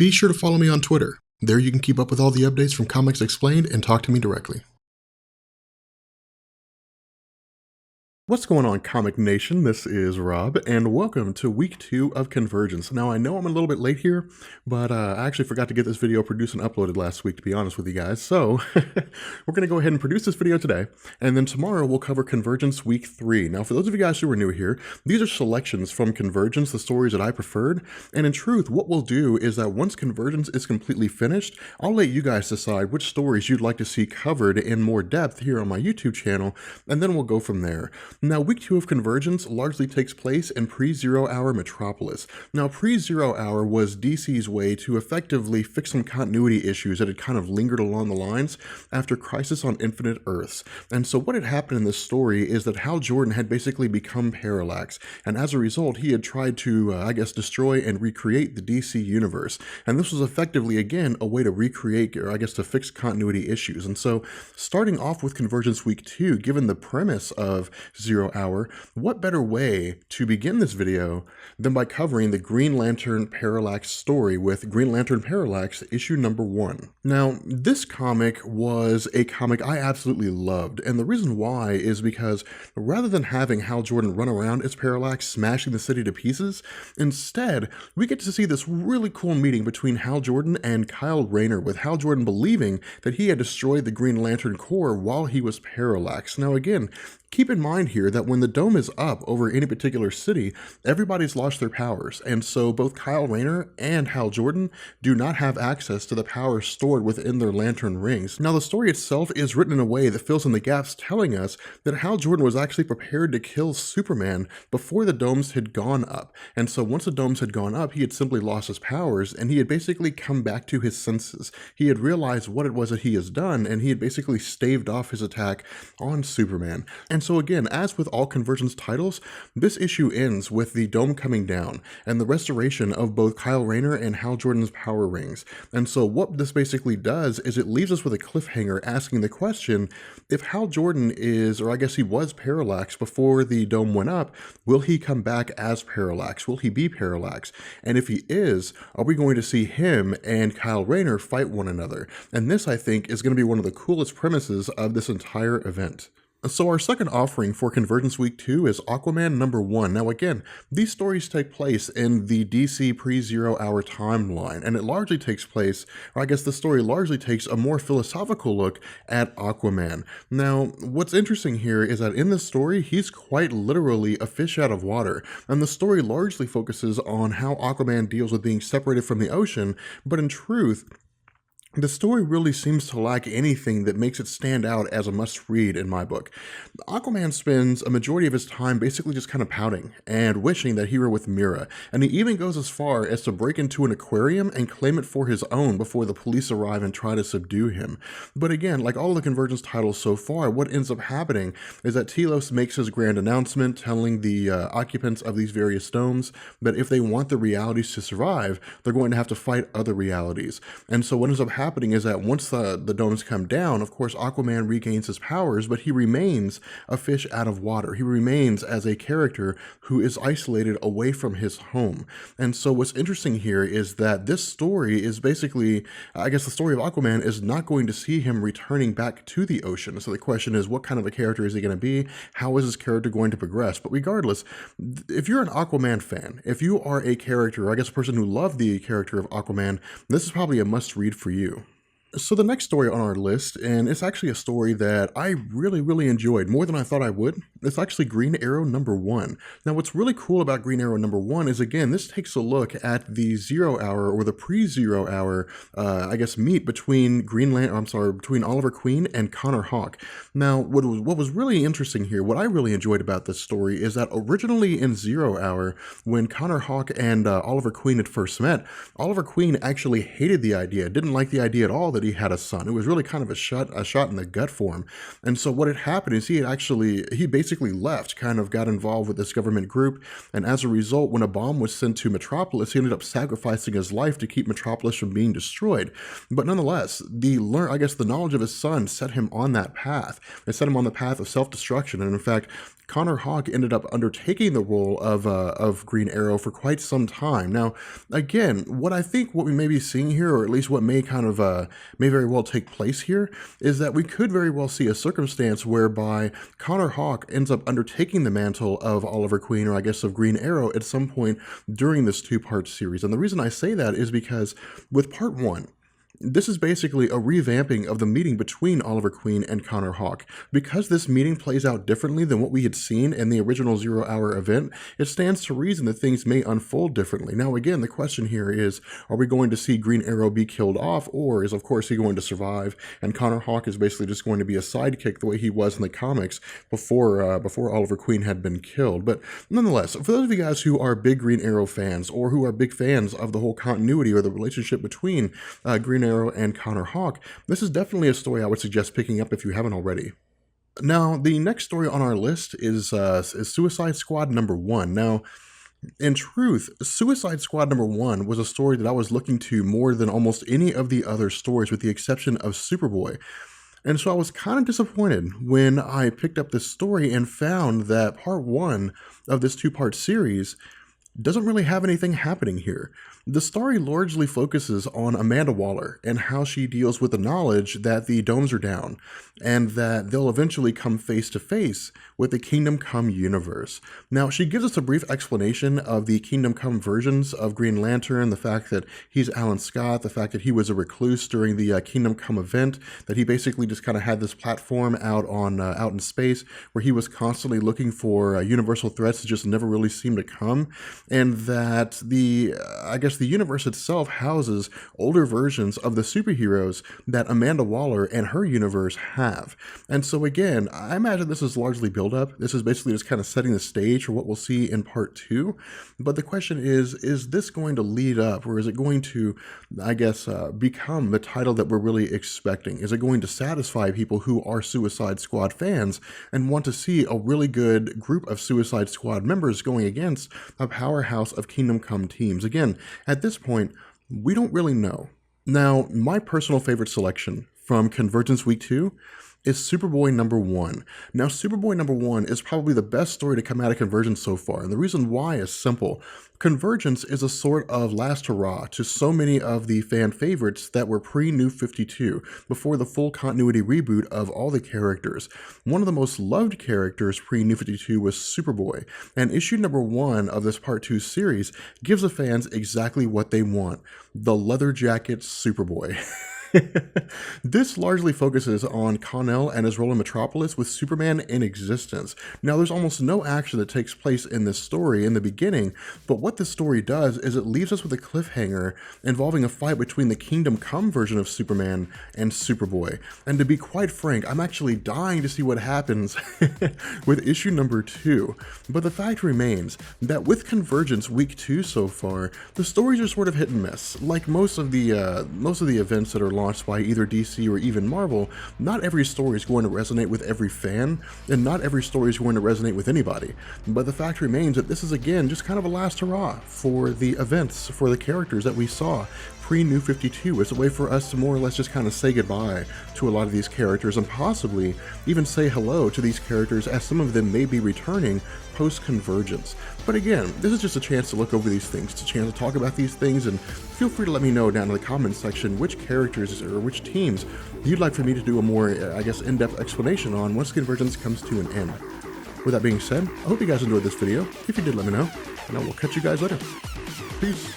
Be sure to follow me on Twitter. There you can keep up with all the updates from Comics Explained and talk to me directly. What's going on, Comic Nation? This is Rob, and welcome to week 2 of Convergence. Now, I know I'm a little bit late here, but I actually forgot to get this video produced and uploaded last week, to be honest with you guys. So, we're going to go ahead and produce this video today, and then tomorrow we'll cover Convergence week 3. Now, for those of you guys who are new here, these are selections from Convergence, the stories that I preferred, and in truth, what we'll do is that once Convergence is completely finished, I'll let you guys decide which stories you'd like to see covered in more depth here on my YouTube channel, and then we'll go from there. Now, week 2 of Convergence largely takes place in pre-Zero Hour Metropolis. Now, pre-Zero Hour was DC's way to effectively fix some continuity issues that had kind of lingered along the lines after Crisis on Infinite Earths. And so what had happened in this story is that Hal Jordan had basically become Parallax, and as a result, he had tried to, destroy and recreate the DC universe. And this was effectively, again, a way to recreate, or to fix continuity issues. And so, starting off with Convergence week 2, given the premise of Zero Hour, what better way to begin this video than by covering the Green Lantern Parallax story with Green Lantern Parallax issue number 1. Now, this comic was a comic I absolutely loved, and the reason why is because rather than having Hal Jordan run around as Parallax smashing the city to pieces, instead we get to see this really cool meeting between Hal Jordan and Kyle Rayner, with Hal Jordan believing that he had destroyed the Green Lantern Corps while he was Parallax. Now again, keep in mind here that when the dome is up over any particular city, everybody's lost their powers, and so both Kyle Rayner and Hal Jordan do not have access to the power stored within their lantern rings. Now, the story itself is written in a way that fills in the gaps, telling us that Hal Jordan was actually prepared to kill Superman before the domes had gone up, and so once the domes had gone up, he had simply lost his powers, and he had basically come back to his senses. He had realized what it was that he has done, and he had basically staved off his attack on Superman. And so again, as with all Convergence titles, this issue ends with the dome coming down and the restoration of both Kyle Rayner and Hal Jordan's power rings. And so what this basically does is it leaves us with a cliffhanger asking the question, if Hal Jordan is, or I guess he was Parallax before the dome went up, will he come back as Parallax? Will he be Parallax? And if he is, are we going to see him and Kyle Rayner fight one another? And this, I think, is going to be one of the coolest premises of this entire event. So our second offering for Convergence Week 2 is Aquaman Number One. Now again, these stories take place in the DC pre-Zero Hour timeline, and it largely takes place, or I guess the story largely takes a more philosophical look at Aquaman. Now, what's interesting here is that in this story, he's quite literally a fish out of water, and the story largely focuses on how Aquaman deals with being separated from the ocean, but in truth, the story really seems to lack anything that makes it stand out as a must-read in my book. Aquaman spends a majority of his time basically just kind of pouting and wishing that he were with Mira, and he even goes as far as to break into an aquarium and claim it for his own before the police arrive and try to subdue him. But again, like all the Convergence titles so far, what ends up happening is that Telos makes his grand announcement telling the occupants of these various domes that if they want the realities to survive, they're going to have to fight other realities. And so what ends up happening is that once the domes come down, of course, Aquaman regains his powers, but he remains a fish out of water. He remains as a character who is isolated away from his home. And so what's interesting here is that this story is basically, I guess the story of Aquaman is not going to see him returning back to the ocean. So the question is, what kind of a character is he going to be? How is his character going to progress? But regardless, if you're an Aquaman fan, if you are a character, or I guess a person who loved the character of Aquaman, this is probably a must-read for you. So the next story on our list, and it's actually a story that I really enjoyed more than I thought I would, it's actually Green Arrow Number One. Now what's really cool about Green Arrow Number One is, again, this takes a look at the Zero Hour, or the pre-Zero Hour, meet between between Oliver Queen and Connor Hawke. Now what was really interesting here, what I really enjoyed about this story is that originally in Zero Hour, when Connor Hawke and Oliver Queen had first met, Oliver Queen actually hated the idea, didn't like the idea at all that that he had a son. It was really kind of a shot in the gut for him. And so what had happened is he basically left, kind of got involved with this government group, and as a result, when a bomb was sent to Metropolis, he ended up sacrificing his life to keep Metropolis from being destroyed. But nonetheless, the knowledge of his son set him on that path. It set him on the path of self-destruction, and in fact, Connor Hawke ended up undertaking the role of Green Arrow for quite some time. Now, again, what we may be seeing here, or at least what may very well take place here, is that we could very well see a circumstance whereby Connor Hawke ends up undertaking the mantle of Oliver Queen, or I guess of Green Arrow, at some point during this two-part series. And the reason I say that is because with part 1, this is basically a revamping of the meeting between Oliver Queen and Connor Hawke. Because this meeting plays out differently than what we had seen in the original Zero Hour event, it stands to reason that things may unfold differently. Now again, the question here is, are we going to see Green Arrow be killed off, or is of course he going to survive, and Connor Hawke is basically just going to be a sidekick the way he was in the comics before Oliver Queen had been killed? But nonetheless, for those of you guys who are big Green Arrow fans, or who are big fans of the whole continuity or the relationship between Green Arrow and Connor Hawke, this is definitely a story I would suggest picking up if you haven't already. Now, the next story on our list is Suicide Squad Number One. Now, in truth, Suicide Squad Number One was a story that I was looking to more than almost any of the other stories, with the exception of Superboy. And so I was kind of disappointed when I picked up this story and found that part 1 of this two-part series doesn't really have anything happening here. The story largely focuses on Amanda Waller and how she deals with the knowledge that the domes are down and that they'll eventually come face to face with the Kingdom Come universe. Now, she gives us a brief explanation of the Kingdom Come versions of Green Lantern, the fact that he's Alan Scott, the fact that he was a recluse during the Kingdom Come event, that he basically just kind of had this platform out in space where he was constantly looking for universal threats that just never really seemed to come, and that the universe itself houses older versions of the superheroes that Amanda Waller and her universe have. And so again, I imagine this is largely build-up. This is basically just kind of setting the stage for what we'll see in part 2. But the question is this going to lead up, or is it going to, become the title that we're really expecting? Is it going to satisfy people who are Suicide Squad fans and want to see a really good group of Suicide Squad members going against a powerhouse of Kingdom Come teams? Again, at this point, we don't really know. Now, my personal favorite selection from Convergence Week 2 is Superboy Number One. Now, Superboy Number One is probably the best story to come out of Convergence so far, and the reason why is simple. Convergence is a sort of last hurrah to so many of the fan favorites that were pre-New 52, before the full continuity reboot of all the characters. One of the most loved characters pre-New 52 was Superboy, and issue number 1 of this Part 2 series gives the fans exactly what they want: the leather jacket Superboy. This largely focuses on Connell and his role in Metropolis with Superman in existence. Now, there's almost no action that takes place in this story in the beginning, but what this story does is it leaves us with a cliffhanger involving a fight between the Kingdom Come version of Superman and Superboy. And to be quite frank, I'm actually dying to see what happens with issue number 2. But the fact remains that with Convergence Week 2 so far, the stories are sort of hit and miss. Like most of the events that are launched by either DC or even Marvel, not every story is going to resonate with every fan, and not every story is going to resonate with anybody. But the fact remains that this is, again, just kind of a last hurrah for the events, for the characters that we saw pre-New 52. It's a way for us to more or less just kind of say goodbye to a lot of these characters, and possibly even say hello to these characters, as some of them may be returning post-Convergence. But again, this is just a chance to look over these things, it's a chance to talk about these things, and feel free to let me know down in the comments section which characters or which teams you'd like for me to do a more, in-depth explanation on once Convergence comes to an end. With that being said, I hope you guys enjoyed this video. If you did, let me know, and I will catch you guys later. Peace.